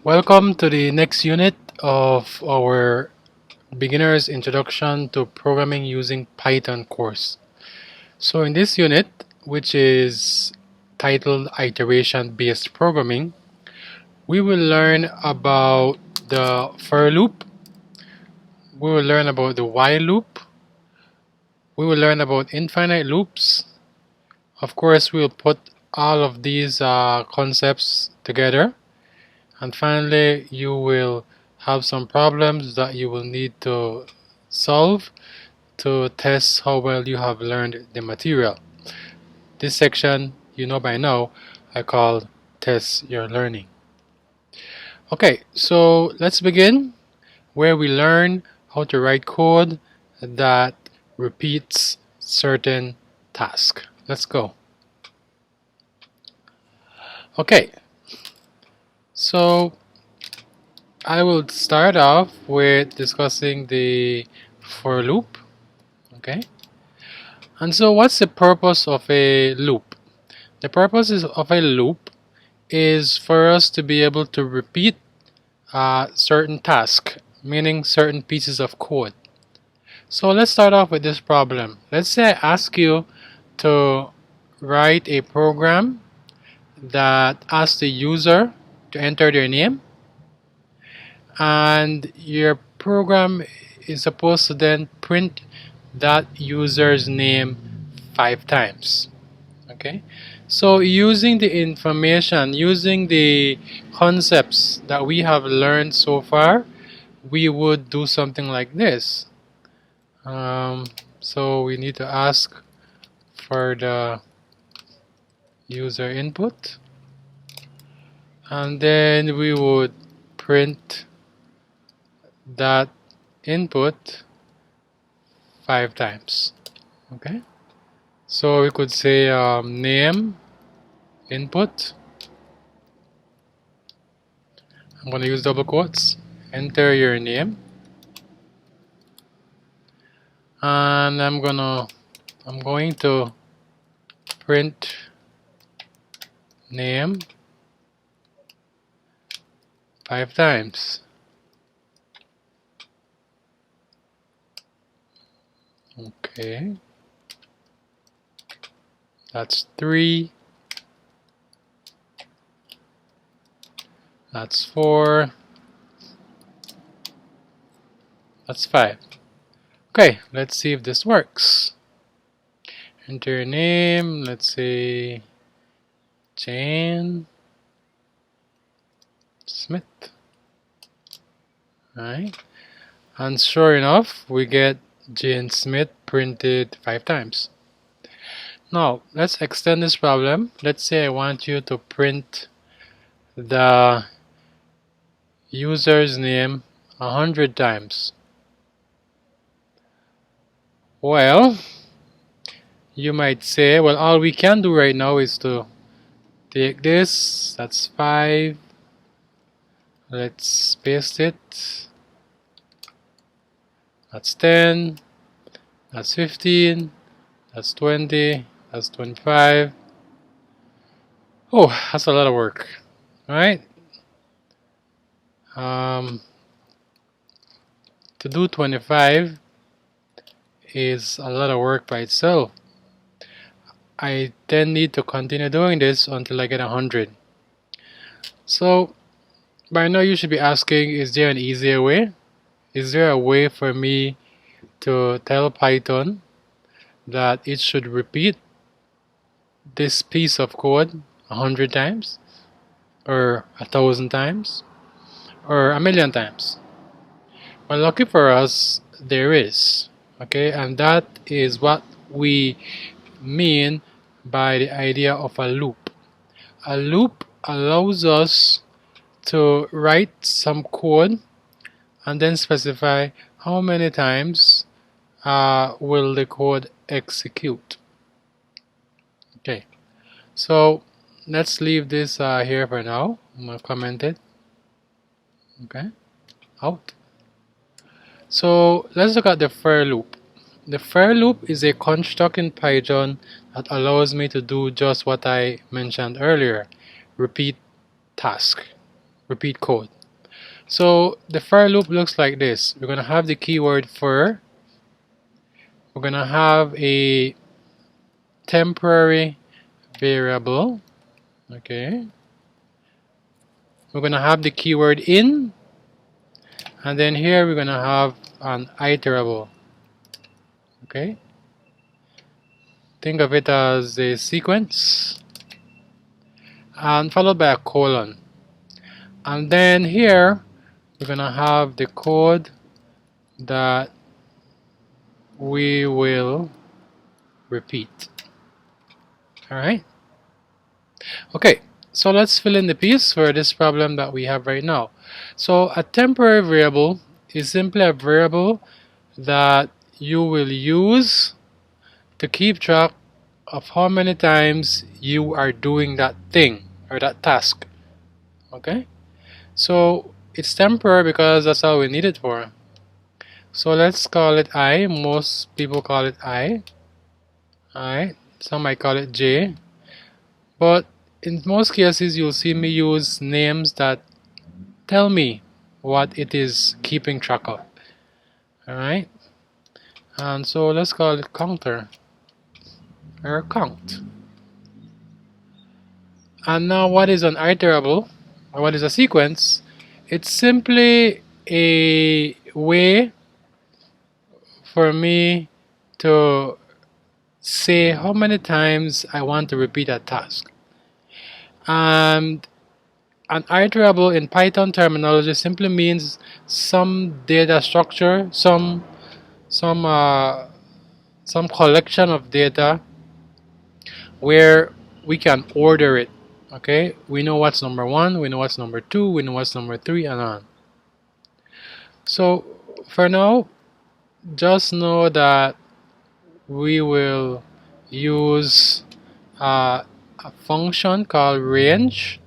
Welcome to the next unit of our Beginner's Introduction to Programming Using Python course. So in this unit, which is titled Iteration-Based Programming, we will learn about the for loop, we will learn about the while loop, we will learn about infinite loops. Of course, we'll put all of these concepts together. And finally, you will have some problems that you will need to solve to test how well you have learned the material. This section, you know by now, I call Test Your Learning. Okay, so let's begin where we learn how to write code that repeats certain tasks. Let's go. Okay, so I will start off with discussing the for loop. Okay, and so what's the purpose of a loop? The purpose of a loop is for us to be able to repeat certain task, meaning certain pieces of code. So let's start off with this problem. Let's say I ask you to write a program that asks the user to enter their name, and your program is supposed to then print that user's name 5 times. Okay, so using the information, using the concepts that we have learned so far, we would do something like this. So we need to ask for the user input, and then we would print that input 5 times. Okay, so we could say name input. I'm going to use double quotes. Enter your name, and I'm going to print name 5 times. Okay, that's 3, that's 4, that's 5. Okay, let's see if this works. Enter your name, let's say Jane Smith. Alright, and sure enough, we get Jane Smith printed 5 times. Now, let's extend this problem. Let's say I want you to print the user's name 100 times. Well, you might say, well, all we can do right now is to take this, that's 5, let's paste it, that's 10, that's 15, that's 20, that's 25. Oh, that's a lot of work, right? To do 25 is a lot of work by itself. I then need to continue doing this until I get 100. So by now you should be asking, is there an easier way? Is there a way for me to tell Python that it should repeat this piece of code 100 times, or 1,000 times, or 1,000,000 times? Well, lucky for us, there is. Okay, and that is what we mean by the idea of a loop. A loop allows us to write some code and then specify how many times will the code execute. Okay, so let's leave this here for now. I'm going to comment it. Okay, out. So let's look at the for loop. The for loop is a construct in Python that allows me to do just what I mentioned earlier, repeat task. repeat code. So the for loop looks like this. We're going to have the keyword for. We're going to have a temporary variable. Okay. We're going to have the keyword in. And then here we're going to have an iterable. Okay. Think of it as a sequence. And followed by a colon. And then here we're going to have the code that we will repeat. Alright? Okay, so let's fill in the piece for this problem that we have right now. So a temporary variable is simply a variable that you will use to keep track of how many times you are doing that thing or that task. Okay? So it's temporary because that's all we need it for. So let's call it I. Most people call it I. Alright, some might call it J. But in most cases, you'll see me use names that tell me what it is keeping track of. Alright, and so let's call it counter or count. And now, what is an iterable or what is a sequence? It's simply a way for me to say how many times I want to repeat a task. And an iterable in Python terminology simply means some data structure, some collection of data where we can order it. Okay, we know what's number 1, we know what's number 2, we know what's number 3, and on. So for now, just know that we will use a function called range,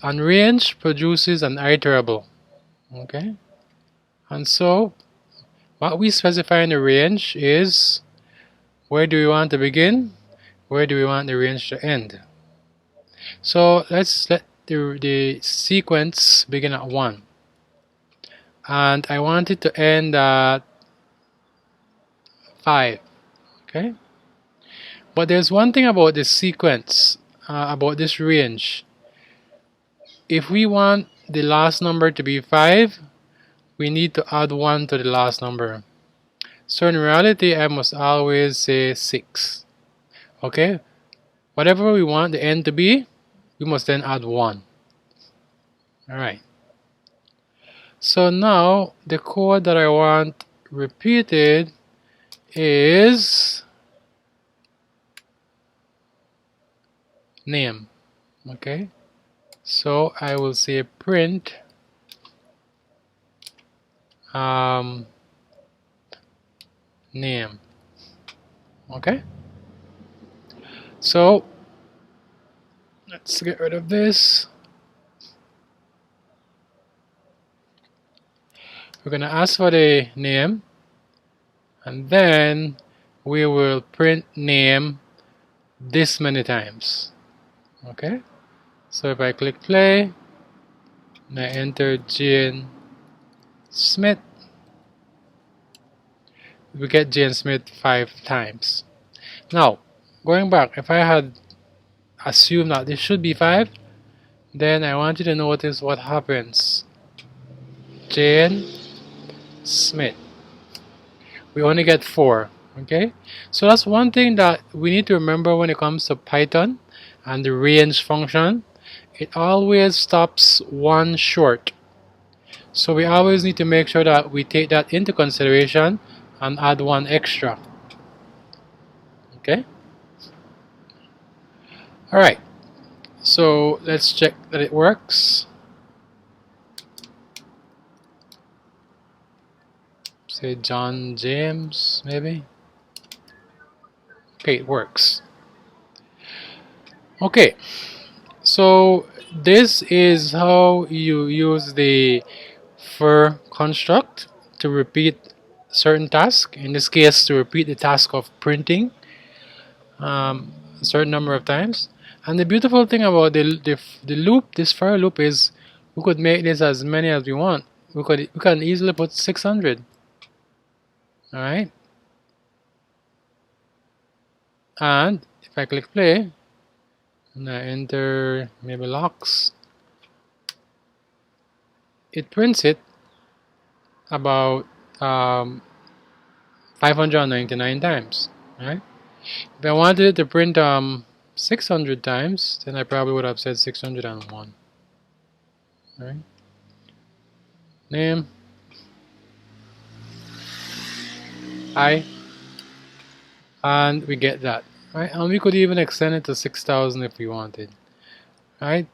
and range produces an iterable. Okay, and so what we specify in the range is where do we want to begin, where do we want the range to end. So let's let the sequence begin at 1, and I want it to end at 5. Okay, but there's one thing about this sequence, about this range. If we want the last number to be 5, we need to add 1 to the last number. So in reality, I must always say 6. Okay, whatever we want the end to be, we must then add 1. Alright, so now the code that I want repeated is name. Okay, so I will say print name. Okay, so let's get rid of this. We're gonna ask for the name, and then we will print name this many times. Okay, so if I click play and I enter Jane Smith, we get Jane Smith 5 times. Now, going back, if I had assumed that this should be 5, then I want you to notice what happens. Jane Smith. We only get 4. Okay, so that's one thing that we need to remember when it comes to Python and the range function. It always stops 1 short. So we always need to make sure that we take that into consideration and add 1 extra. Okay, alright, so let's check that it works. Say John James, maybe. Okay, it works. Okay, so this is how you use the for construct to repeat certain task. In this case, to repeat the task of printing a certain number of times. And the beautiful thing about the loop, this for loop, is we could make this as many as we want. We can easily put 600. All right. And if I click play and I enter maybe locks, it prints it about 599 times. Right? If I wanted it to print 600 times, then I probably would have said 601. Right? Name I, and we get that. Right? And we could even extend it to 6,000 if we wanted. Right?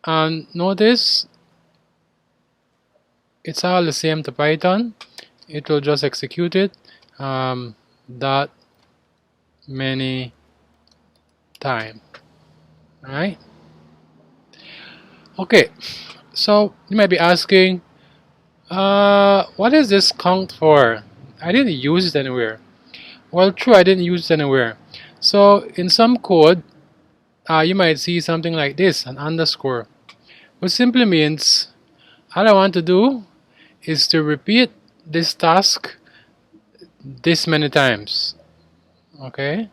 And notice it's all the same to Python. It will just execute it that many time. Right? Okay, so you might be asking, what is this count for? I didn't use it anywhere. Well, true, I didn't use it anywhere. So in some code, you might see something like this, an underscore, which simply means all I want to do is to repeat this task this many times. Okay?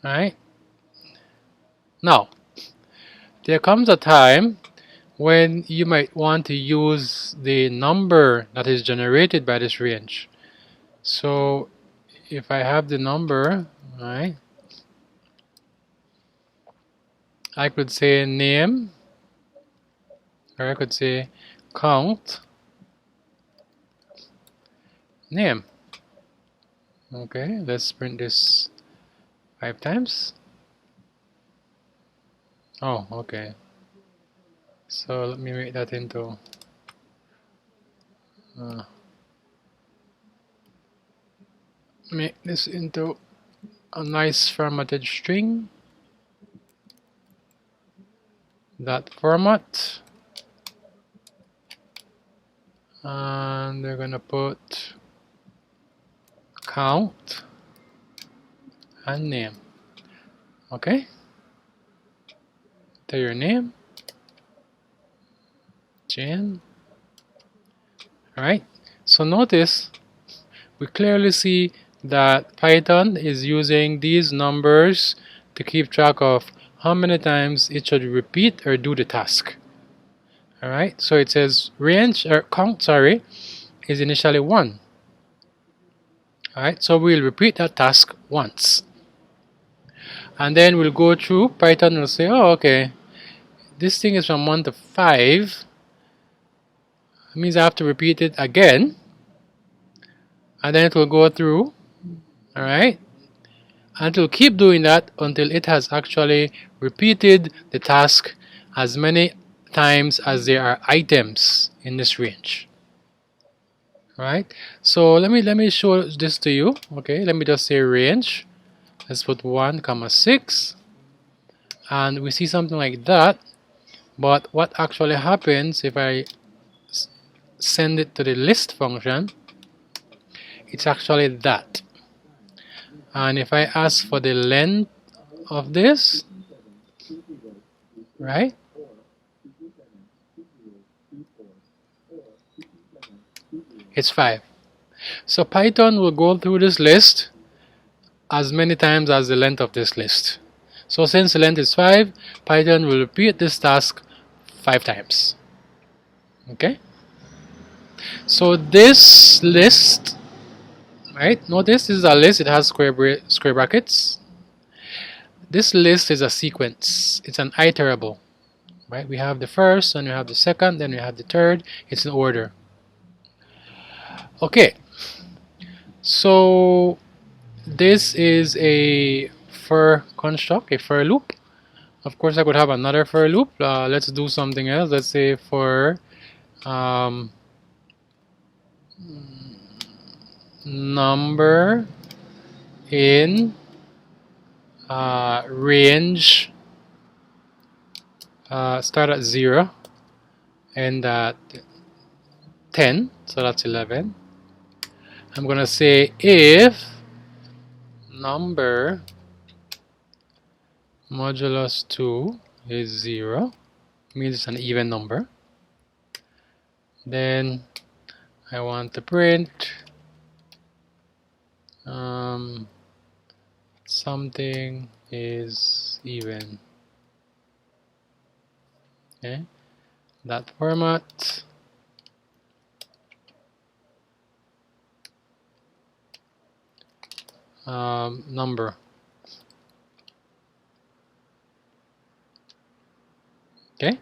Alright? Now, there comes a time when you might want to use the number that is generated by this range. So if I have the number, right, I could say name, or I could say count name. Okay, let's print this 5 times. Oh, okay. So let me make that into make this into a nice formatted string. That format, and we're gonna put count and name. Okay, enter your name, Jan. Alright, so notice we clearly see that Python is using these numbers to keep track of how many times it should repeat or do the task. Alright, so it says range or count, sorry, is initially 1. Alright, so we'll repeat that task once. And then we'll go through, Python will say, oh, okay, this thing is from 1 to 5. It means I have to repeat it again. And then it will go through, alright, and it will keep doing that until it has actually repeated the task as many times as there are items in this range. Right? So let me show this to you. Okay, let me just say range. Let's put 1 comma 6, and we see something like that. But what actually happens if I send it to the list function, it's actually that. And if I ask for the length of this, right, it's 5. So Python will go through this list as many times as the length of this list. So since the length is 5, Python will repeat this task 5 times. Okay? So this list, right, notice this is a list, it has square brackets. This list is a sequence, it's an iterable. Right? We have the first, then we have the second, then we have the third. It's in order. Okay, so this is a for construct, a for loop. Of course, I could have another for loop. Let's do something else. Let's say for number in range start at 0 and at 10, so that's 11. I'm gonna say if number modulus 2 is 0, means it's an even number. Then I want to print something is even. Okay, that format. Number. Okay,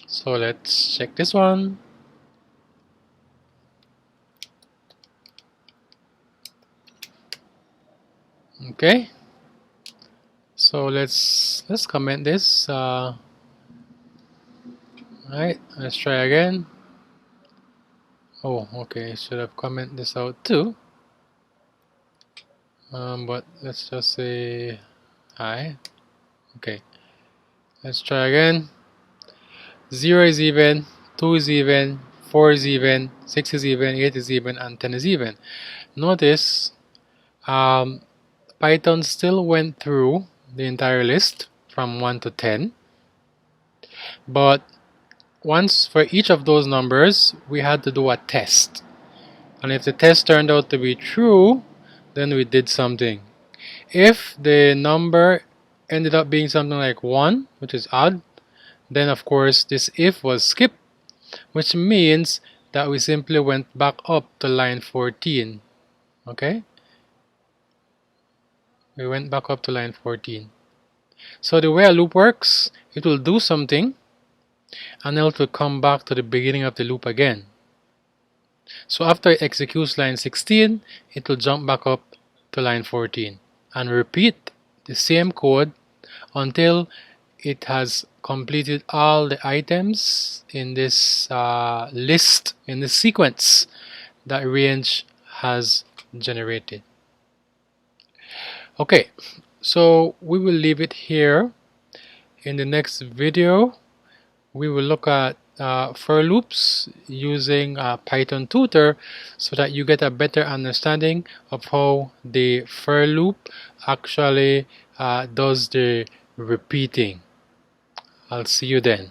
so let's check this one. Okay, so let's comment this. Alright, let's try again. Oh, okay, should have comment this out too. But let's just say hi. Okay, let's try again. 0 is even, 2 is even, 4 is even, 6 is even, 8 is even, and 10 is even. Notice Python still went through the entire list from 1 to 10, but once for each of those numbers we had to do a test, and if the test turned out to be true, then we did something. If the number ended up being something like 1, which is odd, then of course this if was skipped, which means that we simply went back up to line 14. Okay, we went back up to line 14. So the way a loop works, it will do something and then it will come back to the beginning of the loop again. So after it executes line 16, it will jump back up to line 14 and repeat the same code until it has completed all the items in this list, in the sequence that range has generated. Okay, so we will leave it here. In the next video, we will look at for loops using Python tutor, so that you get a better understanding of how the for loop actually does the repeating. I'll see you then.